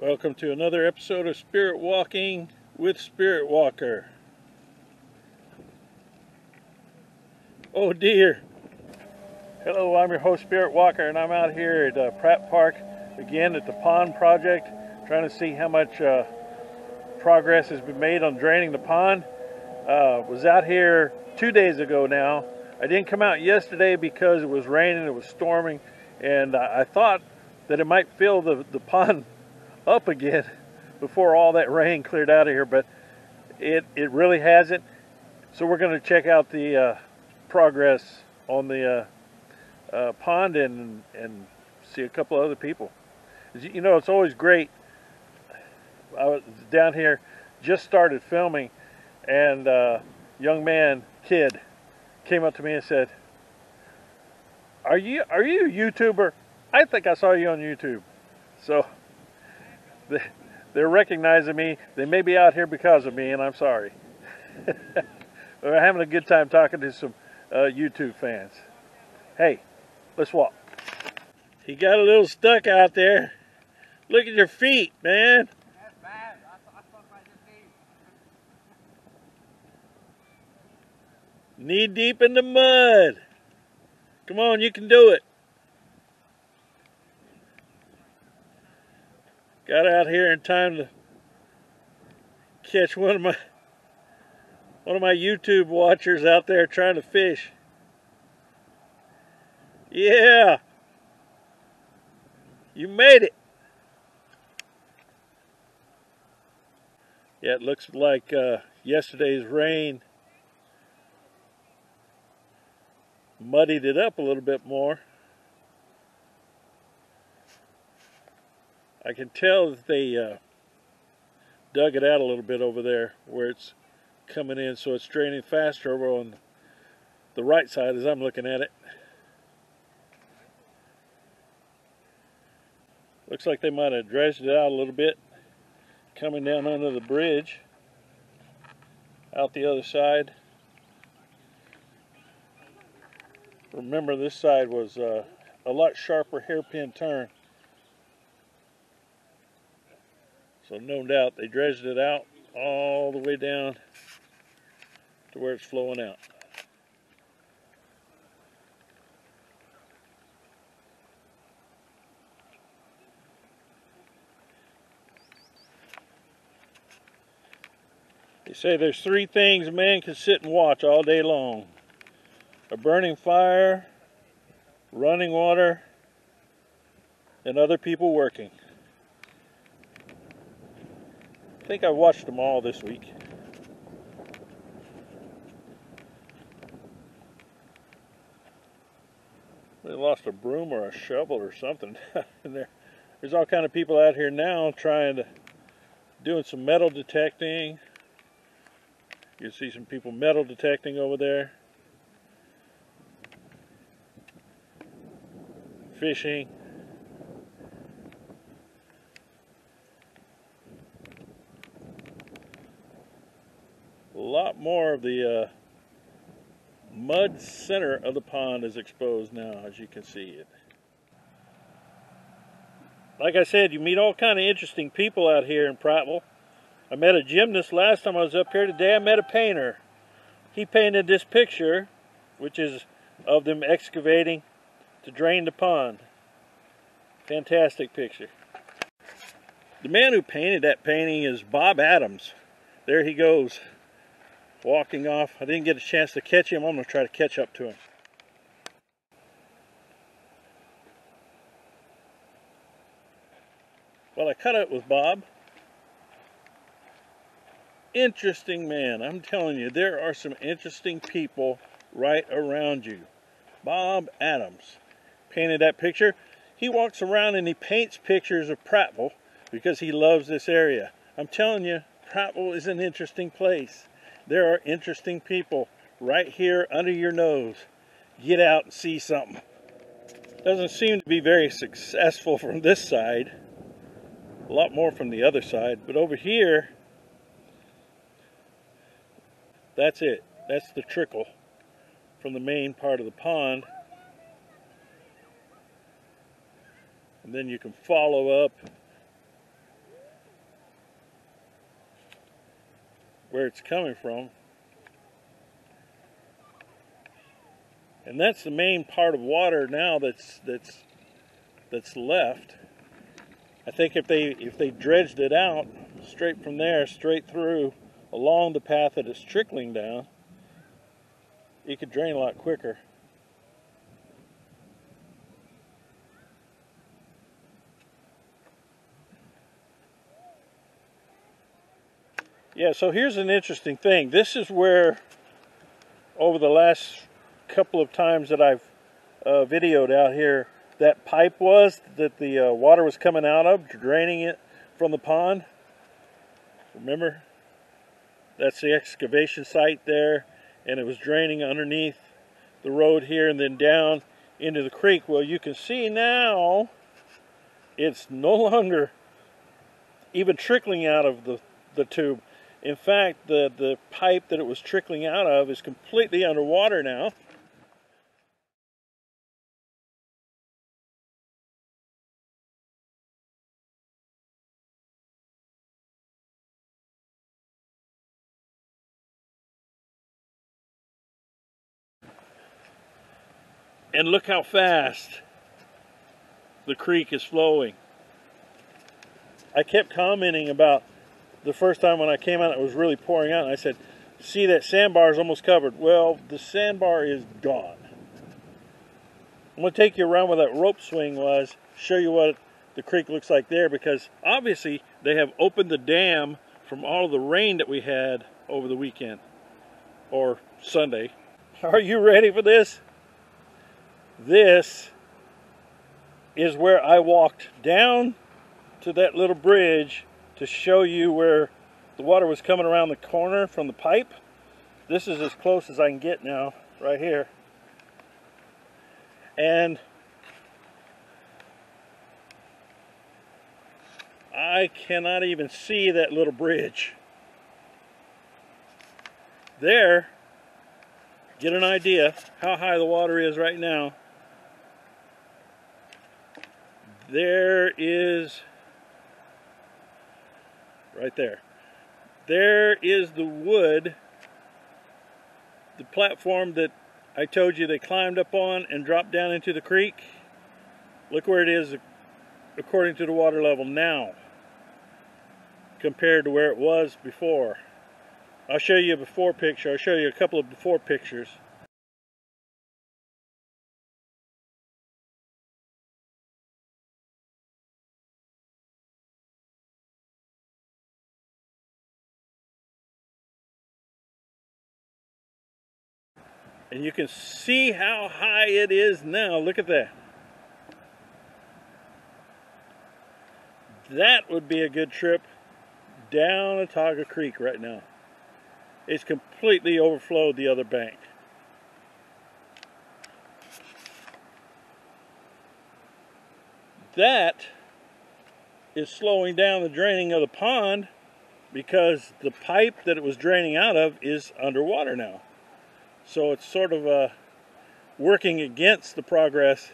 Welcome to another episode of Spirit Walking with Spirit Walker. Oh dear. Hello, I'm your host Spirit Walker, and I'm out here at Pratt Park again at the Pond Project, trying to see how much progress has been made on draining the pond. Was out here 2 days ago now. I didn't come out yesterday because it was raining, it was storming, and I thought that it might fill the pond up again before all that rain cleared out of here, but it really hasn't. So we're going to check out the progress on the pond and see a couple of other people. You know, it's always great. I was down here, just started filming, and young man, kid, came up to me and said, are you a YouTuber? I think I saw you on YouTube. So they're recognizing me. They may be out here because of me, and I'm sorry. We're having a good time talking to some YouTube fans. Hey, let's walk. He got a little stuck out there. Look at your feet, man. That's bad. I fucked my knee. Knee deep in the mud. Come on, you can do it. Got out here in time to catch one of my YouTube watchers out there trying to fish. Yeah, you made it. Yeah, it looks like yesterday's rain muddied it up a little bit more. I can tell that they dug it out a little bit over there where it's coming in, so it's draining faster over on the right side as I'm looking at it. Looks like they might have dredged it out a little bit, coming down under the bridge, out the other side. Remember, this side was a lot sharper hairpin turn. So no doubt they dredged it out all the way down to where it's flowing out. They say there's three things a man can sit and watch all day long: a burning fire, running water, and other people working. I think I watched them all this week. They lost a broom or a shovel or something in there. There's all kind of people out here now doing some metal detecting. You see some people metal detecting over there. Fishing. A lot more of the mud center of the pond is exposed now, as you can see it. Like I said, you meet all kind of interesting people out here in Prattville. I met a gymnast last time I was up here. Today I met a painter. He painted this picture, which is of them excavating to drain the pond. Fantastic picture. The man who painted that painting is Bob Adams. There he goes, walking off. I didn't get a chance to catch him. I'm going to try to catch up to him. Well, I caught up with Bob. Interesting man. I'm telling you, there are some interesting people right around you. Bob Adams painted that picture. He walks around and he paints pictures of Prattville because he loves this area. I'm telling you, Prattville is an interesting place. There are interesting people right here under your nose. Get out and see something. Doesn't seem to be very successful from this side. A lot more from the other side. But over here, that's it. That's the trickle from the main part of the pond. And then you can follow up where it's coming from. And that's the main part of water now that's left. I think if they dredged it out straight from there, straight through, along the path that it's trickling down, it could drain a lot quicker. Yeah, so here's an interesting thing. This is where, over the last couple of times that I've videoed out here, that pipe was that the water was coming out of, draining it from the pond. Remember? That's the excavation site there, and it was draining underneath the road here and then down into the creek. Well, you can see now it's no longer even trickling out of the tube. In fact, the pipe that it was trickling out of is completely underwater now. And look how fast the creek is flowing. I kept commenting about the first time when I came out, it was really pouring out, and I said, see, that sandbar is almost covered. Well, the sandbar is gone. I'm going to take you around where that rope swing was, show you what the creek looks like there, because obviously they have opened the dam from all of the rain that we had over the weekend, or Sunday. Are you ready for this? This is where I walked down to that little bridge to show you where the water was coming around the corner from the pipe. This is as close as I can get now, right here. And I cannot even see that little bridge. There, get an idea how high the water is right now. There is, right there. There is the wood, the platform that I told you they climbed up on and dropped down into the creek. Look where it is according to the water level now compared to where it was before. I'll show you a before picture. I'll show you a couple of before pictures. And you can see how high it is now. Look at that. That would be a good trip down Otaga Creek right now. It's completely overflowed the other bank. That is slowing down the draining of the pond because the pipe that it was draining out of is underwater now. So it's sort of working against the progress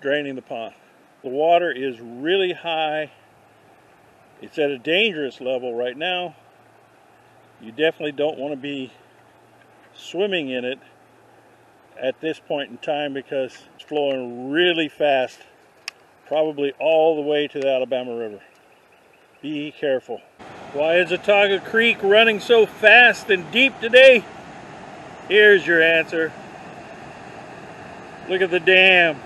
draining the pond. The water is really high. It's at a dangerous level right now. You definitely don't want to be swimming in it at this point in time because it's flowing really fast, probably all the way to the Alabama River. Be careful. Why is Otaga Creek running so fast and deep today? Here's your answer. Look at the dam.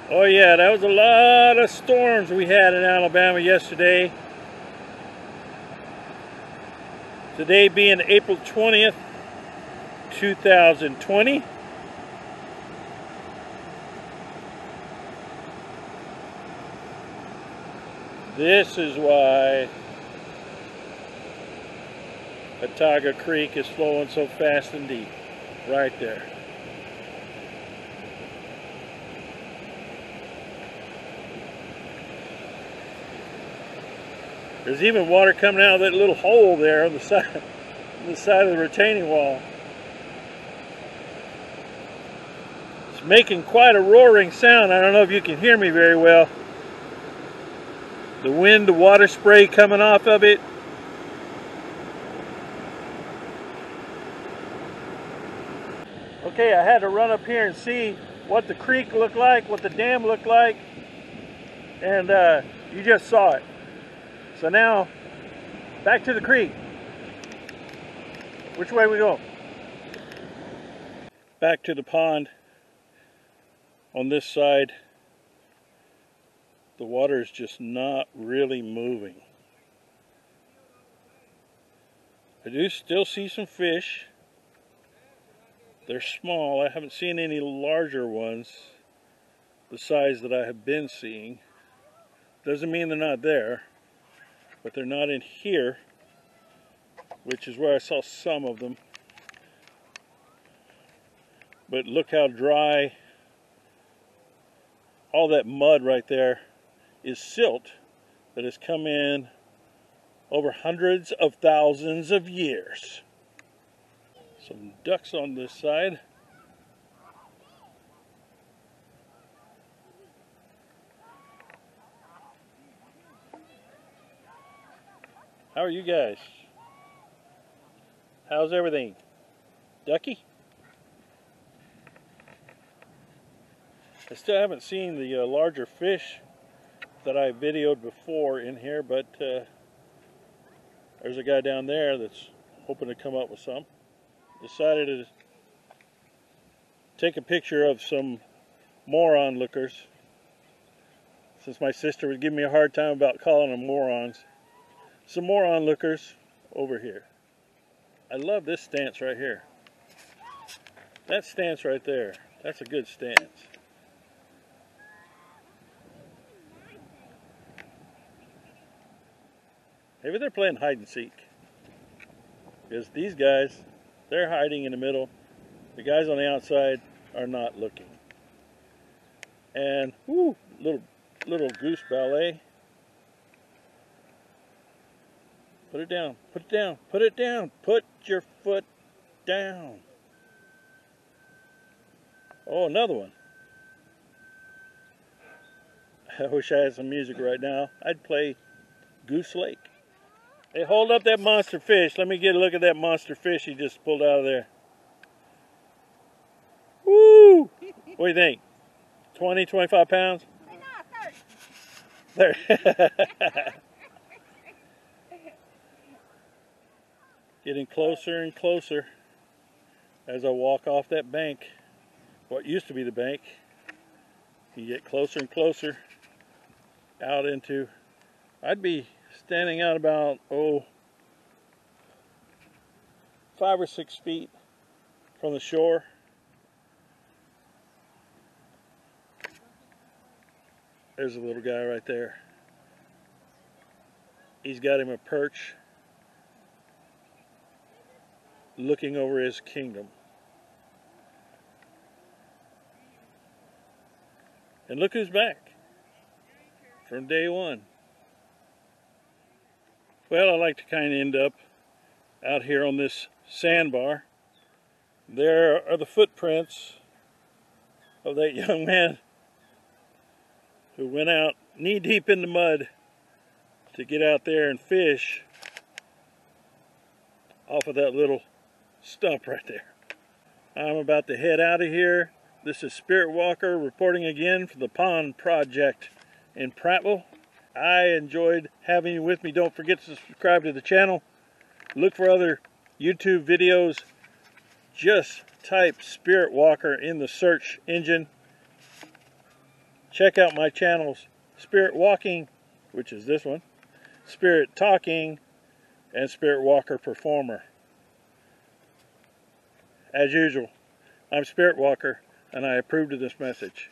Oh yeah, that was a lot of storms we had in Alabama yesterday. Today being April 20th, 2020. This is why Otaga Creek is flowing so fast and deep, right there. There's even water coming out of that little hole there on the side of the retaining wall. It's making quite a roaring sound. I don't know if you can hear me very well. The wind, the water spray coming off of it. Okay, I had to run up here and see what the creek looked like, what the dam looked like, and you just saw it. So now, back to the creek. Which way we go? Back to the pond. On this side, the water is just not really moving. I do still see some fish. They're small. I haven't seen any larger ones the size that I have been seeing. Doesn't mean they're not there, but they're not in here, which is where I saw some of them. But look how dry. All that mud right there is silt that has come in over hundreds of thousands of years. Some ducks on this side. How are you guys? How's everything? Ducky? I still haven't seen the larger fish that I videoed before in here, but there's a guy down there that's hoping to come up with some. Decided to take a picture of some more onlookers, since my sister would give me a hard time about calling them morons. Some more onlookers over here. I love this stance right here. That stance right there, that's a good stance. Maybe they're playing hide and seek, because these guys, they're hiding in the middle. The guys on the outside are not looking. And whoo, little goose ballet. Put it down, put it down, put it down, put your foot down. Oh, another one. I wish I had some music right now. I'd play Goose Lake. Hey, hold up that monster fish. Let me get a look at that monster fish he just pulled out of there. Woo! What do you think? 20, 25 pounds? There. Getting closer and closer as I walk off that bank. What used to be the bank. You get closer and closer out into, I'd be standing out about, 5 or 6 feet from the shore. There's a little guy right there. He's got him a perch looking over his kingdom. And look who's back from day one. Well, I like to kind of end up out here on this sandbar. There are the footprints of that young man who went out knee deep in the mud to get out there and fish off of that little stump right there. I'm about to head out of here. This is Spirit Walker reporting again for the Pond Project in Prattville. I enjoyed having you with me. Don't forget to subscribe to the channel. Look for other YouTube videos. Just type Spirit Walker in the search engine. Check out my channels, Spirit Walking, which is this one, Spirit Talking, and Spirit Walker Performer. As usual, I'm Spirit Walker, and I approve of this message.